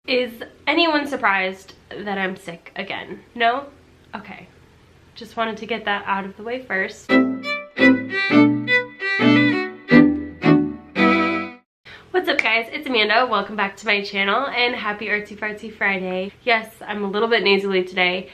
Is anyone surprised that I'm sick again? No? Okay. Just wanted to get that out of the way first. What's up guys, it's Amanda. Welcome back to my channel and happy Artsy Fartsy Friday. Yes, I'm a little bit nasally today,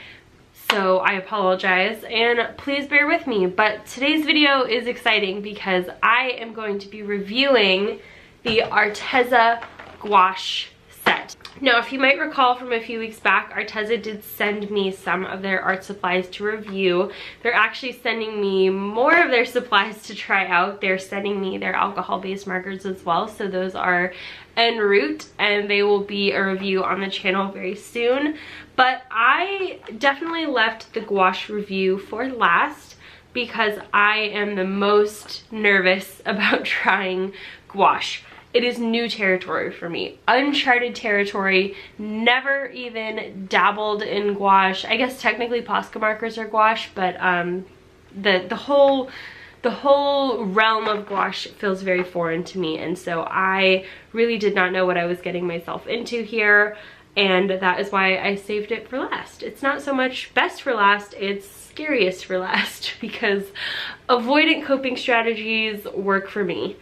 so I apologize and please bear with me. But today's video is exciting because I am going to be reviewing the Arteza Gouache set. Now, if you might recall from a few weeks back, Arteza did send me some of their art supplies to review. They're actually sending me more of their supplies to try out. They're sending me their alcohol-based markers as well, so those are en route and they will be a review on the channel very soon. But I definitely left the gouache review for last because I am the most nervous about trying gouache. It is new territory for me, uncharted territory, never even dabbled in gouache. I guess technically Posca markers are gouache, but the whole realm of gouache feels very foreign to me, and so I really did not know what I was getting myself into here, and that is why I saved it for last. It's not so much best for last, it's scariest for last because avoidant coping strategies work for me.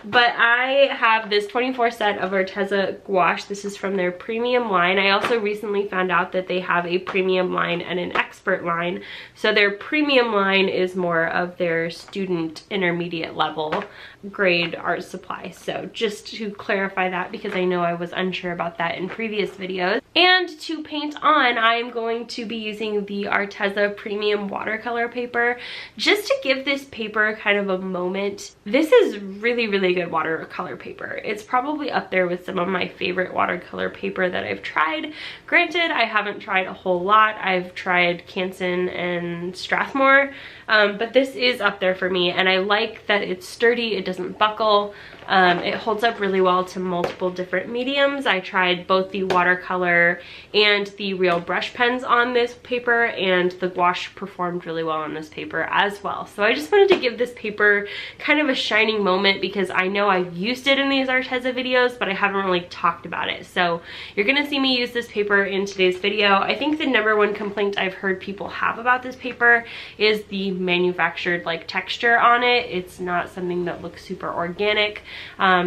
But I have this 24 set of Arteza gouache. This is from their premium line. I also recently found out that they have a premium line and an expert line. So their premium line is more of their student intermediate level grade art supply. So just to clarify that, because I know I was unsure about that in previous videos. And to paint on, I'm going to be using the Arteza premium watercolor paper just to give this paper kind of a moment. This is really good watercolor paper. It's probably up there with some of my favorite watercolor paper that I've tried. Granted, I haven't tried a whole lot. I've tried Canson and Strathmore, but this is up there for me, and I like that it's sturdy, it doesn't buckle. It holds up really well to multiple different mediums. I tried both the watercolor and the real brush pens on this paper, and the gouache performed really well on this paper as well. So I just wanted to give this paper kind of a shining moment because I know I've used it in these Arteza videos, but I haven't really talked about it. So you're gonna see me use this paper in today's video. I think the #1 complaint I've heard people have about this paper is the manufactured texture on it. It's not something that looks super organic.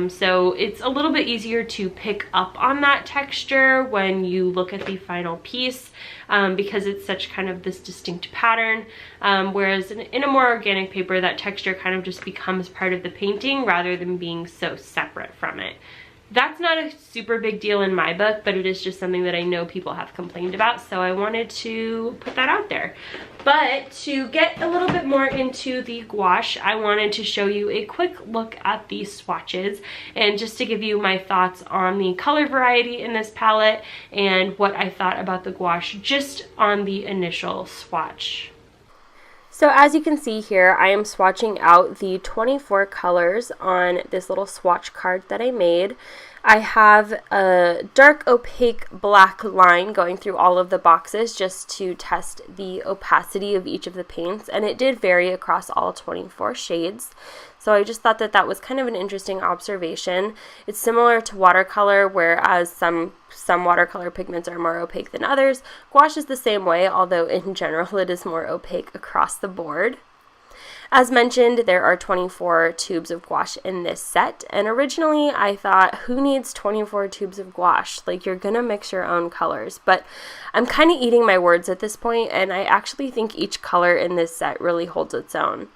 So it's a little bit easier to pick up on that texture when you look at the final piece because it's such kind of this distinct pattern, whereas in a more organic paper, that texture kind of just becomes part of the painting rather than being so separate from it. That's not a super big deal in my book, but it is just something that I know people have complained about, so I wanted to put that out there. But to get a little bit more into the gouache, I wanted to show you a quick look at the swatches and just to give you my thoughts on the color variety in this palette and what I thought about the gouache just on the initial swatch. So as you can see here, I am swatching out the 24 colors on this little swatch card that I made. I have a dark opaque black line going through all of the boxes just to test the opacity of each of the paints, and it did vary across all 24 shades. So I just thought that that was kind of an interesting observation. It's similar to watercolor, whereas some watercolor pigments are more opaque than others. Gouache is the same way, although in general it is more opaque across the board. As mentioned, there are 24 tubes of gouache in this set, and originally I thought, who needs 24 tubes of gouache? Like, you're gonna mix your own colors, but I'm kind of eating my words at this point, and I actually think each color in this set really holds its own.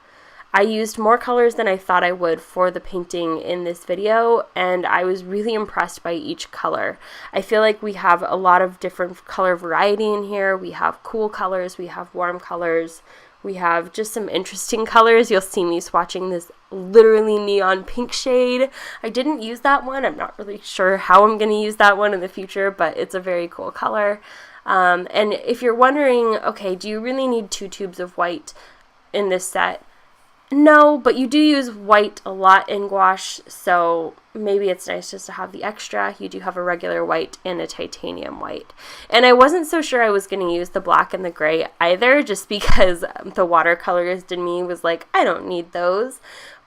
I used more colors than I thought I would for the painting in this video, and I was really impressed by each color. I feel like we have a lot of different color variety in here. We have cool colors, we have warm colors, we have just some interesting colors. You'll see me swatching this literally neon pink shade. I didn't use that one. I'm not really sure how I'm going to use that one in the future, but it's a very cool color. And if you're wondering, okay, do you really need 2 tubes of white in this set? No, but you do use white a lot in gouache, so maybe it's nice just to have the extra. You do have a regular white and a titanium white. And I wasn't so sure I was going to use the black and the gray either, just because the watercolorist in me was like, I don't need those.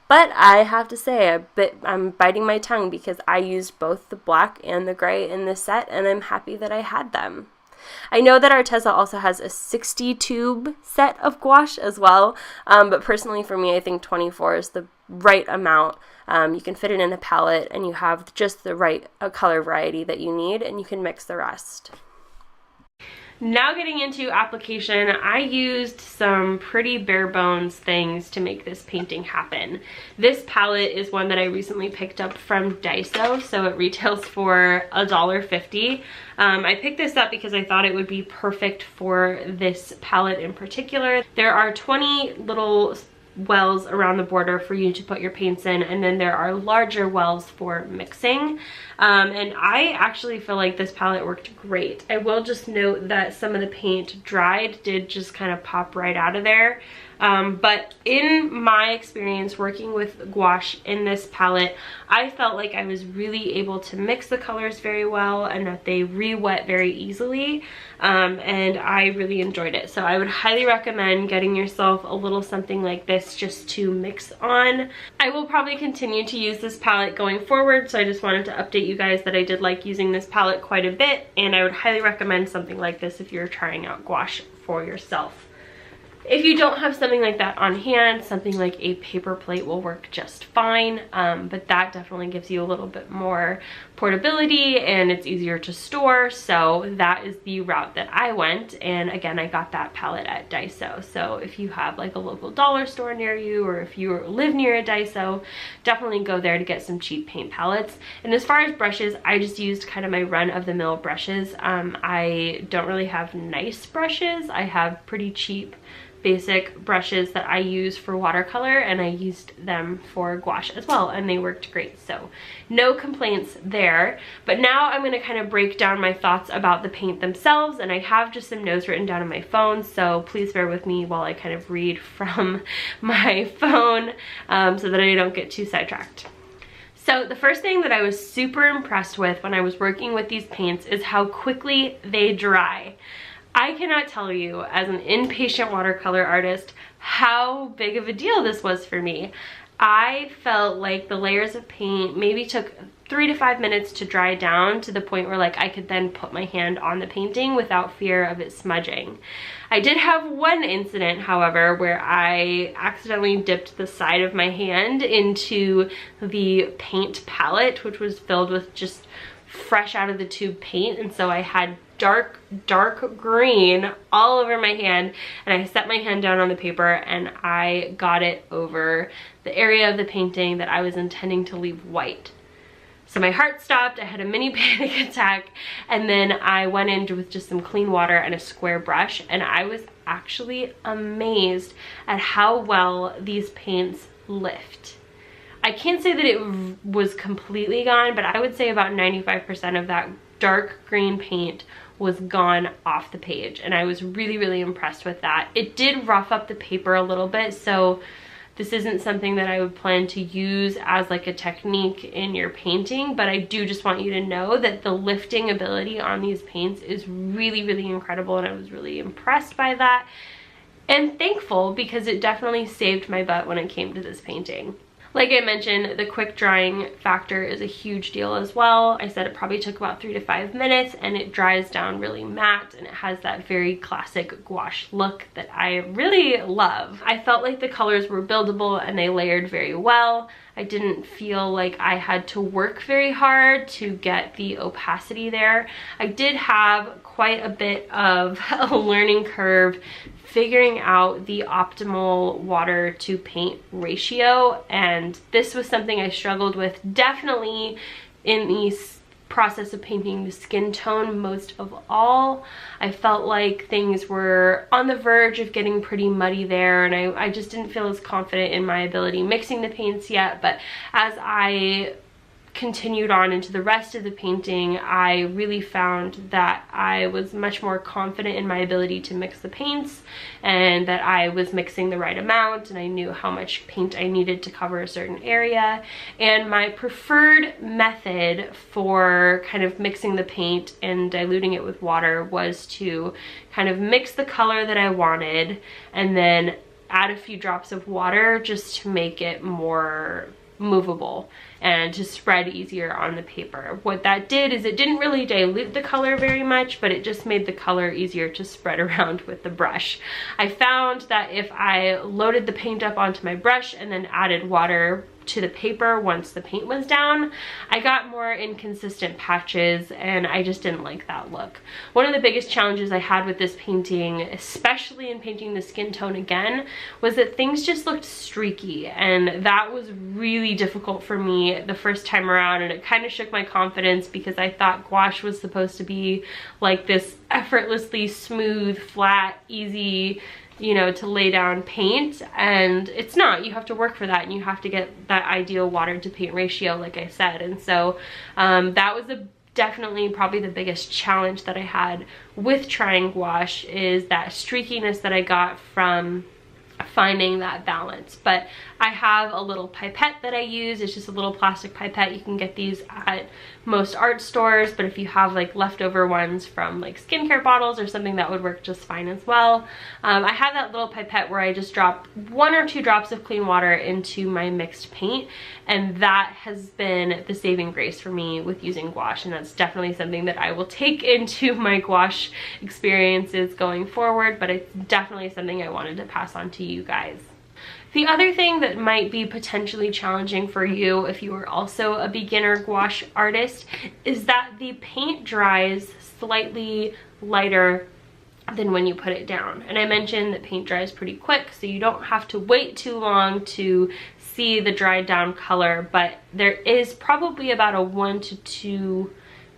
But I have to say, I'm biting my tongue because I used both the black and the gray in this set, and I'm happy that I had them. I know that Arteza also has a 60 tube set of gouache as well, but personally for me, I think 24 is the right amount. You can fit it in a palette, and you have just the right color variety that you need, and you can mix the rest. Now getting into application, I used some pretty bare bones things to make this painting happen. This palette is one that I recently picked up from Daiso, so it retails for $1.50. I picked this up because I thought it would be perfect for this palette in particular. There are 20 little wells around the border for you to put your paints in, and then there are larger wells for mixing. And I actually feel like this palette worked great. I will just note that some of the paint did just kind of pop right out of there. But in my experience working with gouache in this palette, I felt like I was really able to mix the colors very well and that they re-wet very easily, and I really enjoyed it. So I would highly recommend getting yourself a little something like this just to mix on. I will probably continue to use this palette going forward, so I just wanted to update you guys that I did like using this palette quite a bit, and I would highly recommend something like this if you're trying out gouache for yourself. If you don't have something like that on hand, something like a paper plate will work just fine, but that definitely gives you a little bit more portability and it's easier to store, so that is the route that I went. And again, I got that palette at Daiso, so if you have like a local dollar store near you, or if you live near a Daiso, definitely go there to get some cheap paint palettes. And as far as brushes, I just used kind of my run-of-the-mill brushes. I don't really have nice brushes. I have pretty cheap basic brushes that I use for watercolor, and I used them for gouache as well, and they worked great, so no complaints there. But now I'm going to kind of break down my thoughts about the paint themselves, and I have just some notes written down on my phone, so please bear with me while I kind of read from my phone so that I don't get too sidetracked. So the first thing that I was super impressed with when I was working with these paints is how quickly they dry. I cannot tell you, as an impatient watercolor artist, how big of a deal this was for me. I felt like the layers of paint maybe took 3 to 5 minutes to dry down, to the point where like I could then put my hand on the painting without fear of it smudging. I did have one incident, however, where I accidentally dipped the side of my hand into the paint palette, which was filled with just fresh out of the tube paint, and so I had dark green all over my hand, and I set my hand down on the paper and I got it over the area of the painting that I was intending to leave white. So my heart stopped, I had a mini panic attack, and then I went in with just some clean water and a square brush, and I was actually amazed at how well these paints lift. I can't say that it was completely gone, but I would say about 95% of that dark green paint was gone off the page, and I was really impressed with that. It did rough up the paper a little bit, so this isn't something that I would plan to use as like a technique in your painting, but I do just want you to know that the lifting ability on these paints is really incredible, and I was really impressed by that and thankful, because it definitely saved my butt when it came to this painting. Like I mentioned, the quick drying factor is a huge deal as well. I said it probably took about 3 to 5 minutes, and it dries down really matte, and it has that very classic gouache look that I really love. I felt like the colors were buildable and they layered very well. I didn't feel like I had to work very hard to get the opacity there. I did have quite a bit of a learning curve figuring out the optimal water to paint ratio, and this was something I struggled with definitely in the process of painting the skin tone most of all. I felt like things were on the verge of getting pretty muddy there, and I just didn't feel as confident in my ability mixing the paints yet. But as I continued on into the rest of the painting, I really found that I was much more confident in my ability to mix the paints, and that I was mixing the right amount, and I knew how much paint I needed to cover a certain area. And my preferred method for kind of mixing the paint and diluting it with water was to kind of mix the color that I wanted, and then add a few drops of water just to make it more movable and to spread easier on the paper. What that did is it didn't really dilute the color very much, but it just made the color easier to spread around with the brush. I found that if I loaded the paint up onto my brush and then added water to the paper once the paint was down, I got more inconsistent patches, and I just didn't like that look. One of the biggest challenges I had with this painting, especially in painting the skin tone again, was that things just looked streaky, and that was really difficult for me the first time around, and it kind of shook my confidence because I thought gouache was supposed to be like this effortlessly smooth, flat, easy, you know, to lay down paint, and it's not. You have to work for that, and you have to get that ideal water to paint ratio, like I said. And so that was definitely probably the biggest challenge that I had with trying gouache, is that streakiness that I got from finding that balance. But I have a little pipette that I use. It's just a little plastic pipette. You can get these at most art stores, but if you have like leftover ones from like skincare bottles or something, that would work just fine as well. I have that little pipette where I just drop 1 or 2 drops of clean water into my mixed paint, and that has been the saving grace for me with using gouache, and that's definitely something that I will take into my gouache experiences going forward, but it's definitely something I wanted to pass on to you guys. The other thing that might be potentially challenging for you if you are also a beginner gouache artist is that the paint dries slightly lighter than when you put it down. And I mentioned that paint dries pretty quick, so you don't have to wait too long to see the dried down color, but there is probably about a 1 to 2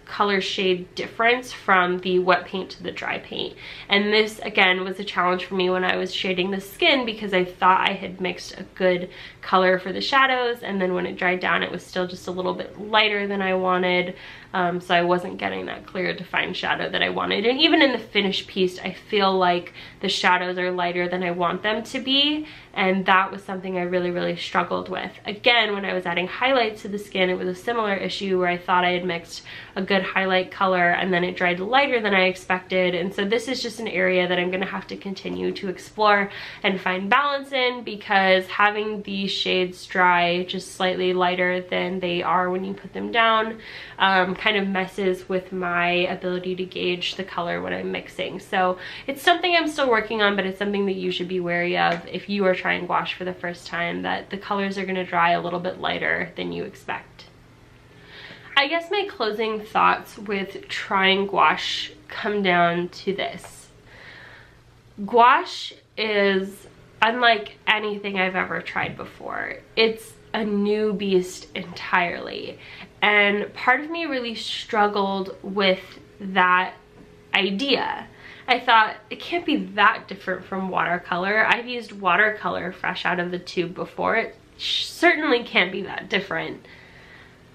color shade difference from the wet paint to the dry paint. And this again was a challenge for me when I was shading the skin, because I thought I had mixed a good color for the shadows, and then when it dried down it was still just a little bit lighter than I wanted. So I wasn't getting that clear defined shadow that I wanted. And even in the finished piece, I feel like the shadows are lighter than I want them to be, and that was something I really struggled with. Again, when I was adding highlights to the skin, it was a similar issue where I thought I had mixed a good highlight color and then it dried lighter than I expected. And so this is just an area that I'm gonna have to continue to explore and find balance in, because having these shades dry just slightly lighter than they are when you put them down kind of messes with my ability to gauge the color when I'm mixing. So it's something I'm still working on, but it's something that you should be wary of if you are trying gouache for the first time, that the colors are going to dry a little bit lighter than you expect. I guess my closing thoughts with trying gouache come down to this. Gouache is unlike anything I've ever tried before. It's a new beast entirely, and part of me really struggled with that idea. I thought, it can't be that different from watercolor. I've used watercolor fresh out of the tube before. It certainly can't be that different,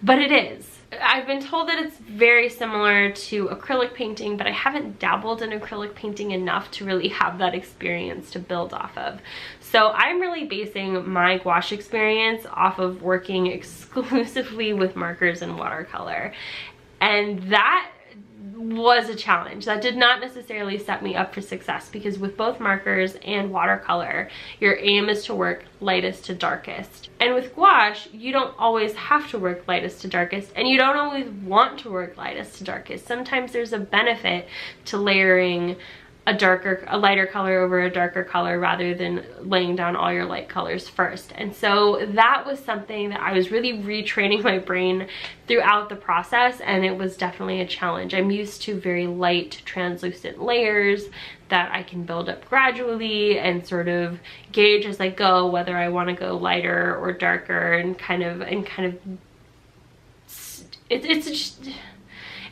but it is. I've been told that it's very similar to acrylic painting, but I haven't dabbled in acrylic painting enough to really have that experience to build off of. So I'm really basing my gouache experience off of working exclusively with markers and watercolor. And that was a challenge. That did not necessarily set me up for success, because with both markers and watercolor, your aim is to work lightest to darkest. And with gouache, you don't always have to work lightest to darkest, and you don't always want to work lightest to darkest. Sometimes there's a benefit to layering a lighter color over a darker color rather than laying down all your light colors first. And so that was something that I was really retraining my brain throughout the process, and it was definitely a challenge. I'm used to very light translucent layers that I can build up gradually and sort of gauge as I go whether I want to go lighter or darker, and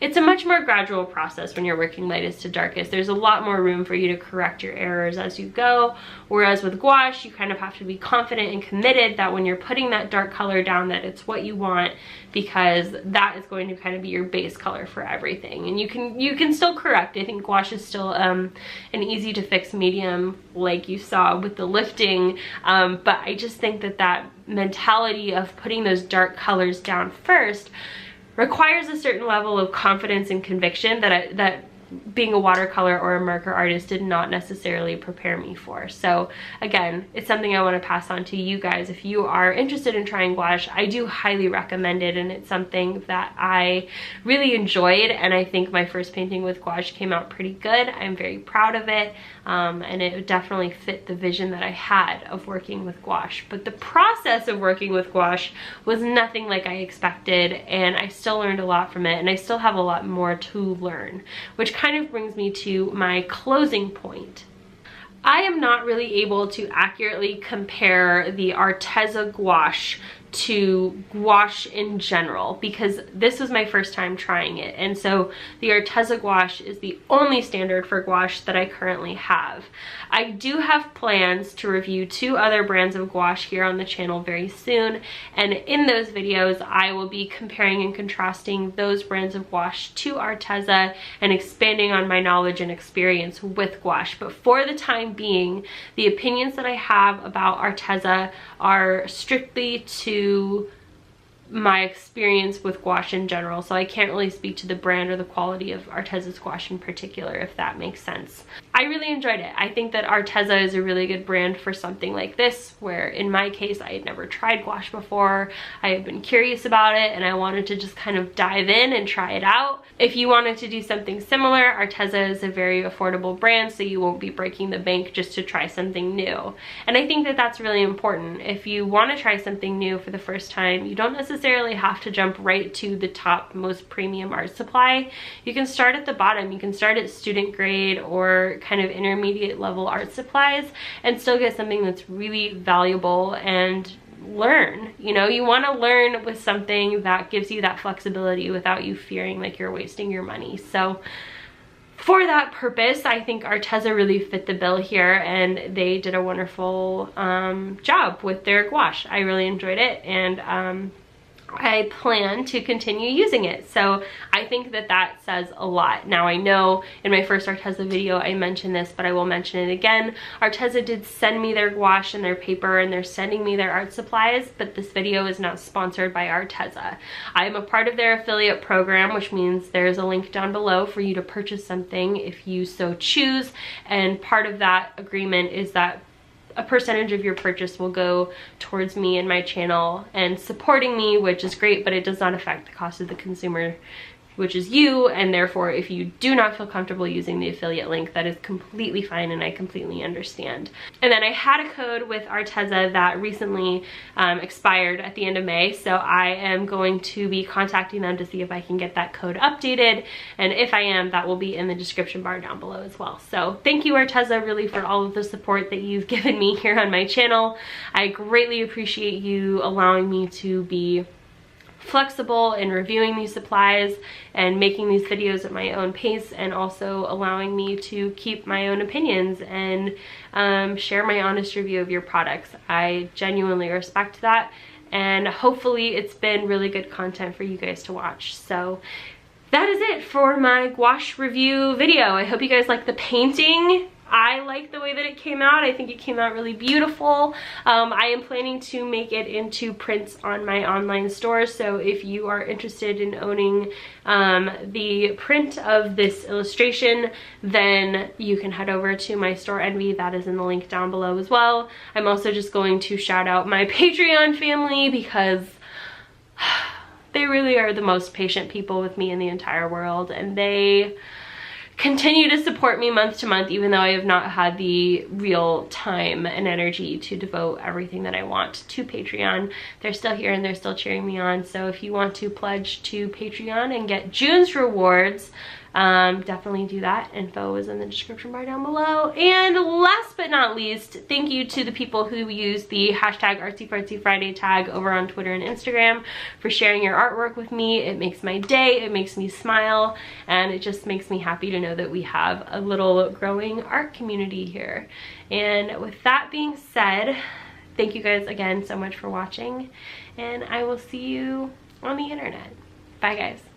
it's a much more gradual process when you're working lightest to darkest. There's a lot more room for you to correct your errors as you go, whereas with gouache, you kind of have to be confident and committed that when you're putting that dark color down, that it's what you want, because that is going to kind of be your base color for everything. And you can still correct. I think gouache is still an easy to fix medium, like you saw with the lifting, but I just think that mentality of putting those dark colors down first requires a certain level of confidence and conviction that being a watercolor or a marker artist did not necessarily prepare me for. So again, it's something I want to pass on to you guys. If you are interested in trying gouache, I do highly recommend it, and it's something that I really enjoyed, and I think my first painting with gouache came out pretty good. I'm very proud of it, and it definitely fit the vision that I had of working with gouache. But the process of working with gouache was nothing like I expected, and I still learned a lot from it, and I still have a lot more to learn, which kind of brings me to my closing point. I am not really able to accurately compare the Arteza gouache to gouache in general because this was my first time trying it, and so the Arteza gouache is the only standard for gouache that I currently have. I do have plans to review 2 other brands of gouache here on the channel very soon, and in those videos I will be comparing and contrasting those brands of gouache to Arteza and expanding on my knowledge and experience with gouache. But for the time being, the opinions that I have about Arteza are strictly to my experience with gouache in general, so I can't really speak to the brand or the quality of Arteza's gouache in particular, if that makes sense. I really enjoyed it. I think that Arteza is a really good brand for something like this, where in my case I had never tried gouache before. I had been curious about it and I wanted to just kind of dive in and try it out. If you wanted to do something similar, Arteza is a very affordable brand, so you won't be breaking the bank just to try something new. And I think that that's really important. If you want to try something new for the first time, you don't necessarily have to jump right to the top most premium art supply. You can start at the bottom. You can start at student grade or kind of intermediate level art supplies and still get something that's really valuable and learn. You know, you want to learn with something that gives you that flexibility without you fearing like you're wasting your money. So for that purpose, I think Arteza really fit the bill here, and they did a wonderful job with their gouache. I really enjoyed it, and I plan to continue using it. So I think that that says a lot. Now, I know in my first Arteza video I mentioned this, but I will mention it again. Arteza did send me their gouache and their paper, and they're sending me their art supplies, but this video is not sponsored by Arteza. I am a part of their affiliate program, which means there's a link down below for you to purchase something if you so choose, and part of that agreement is that a percentage of your purchase will go towards me and my channel and supporting me, which is great, but it does not affect the cost of the consumer, which is you, and therefore if you do not feel comfortable using the affiliate link, that is completely fine and I completely understand. And then I had a code with Arteza that recently expired at the end of May, so I am going to be contacting them to see if I can get that code updated, and if I am, that will be in the description bar down below as well. So thank you, Arteza, really, for all of the support that you've given me here on my channel. I greatly appreciate you allowing me to be flexible in reviewing these supplies and making these videos at my own pace, and also allowing me to keep my own opinions and share my honest review of your products. I genuinely respect that, and hopefully it's been really good content for you guys to watch. So that is it for my gouache review video. I hope you guys like the painting. I like the way that it came out. I think it came out really beautiful. I am planning to make it into prints on my online store, so if you are interested in owning the print of this illustration, then you can head over to my store Envy. That is in the link down below as well. I'm also just going to shout out my Patreon family because they really are the most patient people with me in the entire world, and they continue to support me month to month, even though I have not had the real time and energy to devote everything that I want to Patreon. They're still here and they're still cheering me on. So if you want to pledge to Patreon and get June's rewards, definitely do that. Info is in the description bar down below. And last but not least, thank you to the people who use the hashtag ArtsyFartsyFriday tag over on Twitter and Instagram for sharing your artwork with me. It makes my day, it makes me smile, and it just makes me happy to know that we have a little growing art community here. And with that being said, thank you guys again so much for watching, and I will see you on the internet. Bye guys.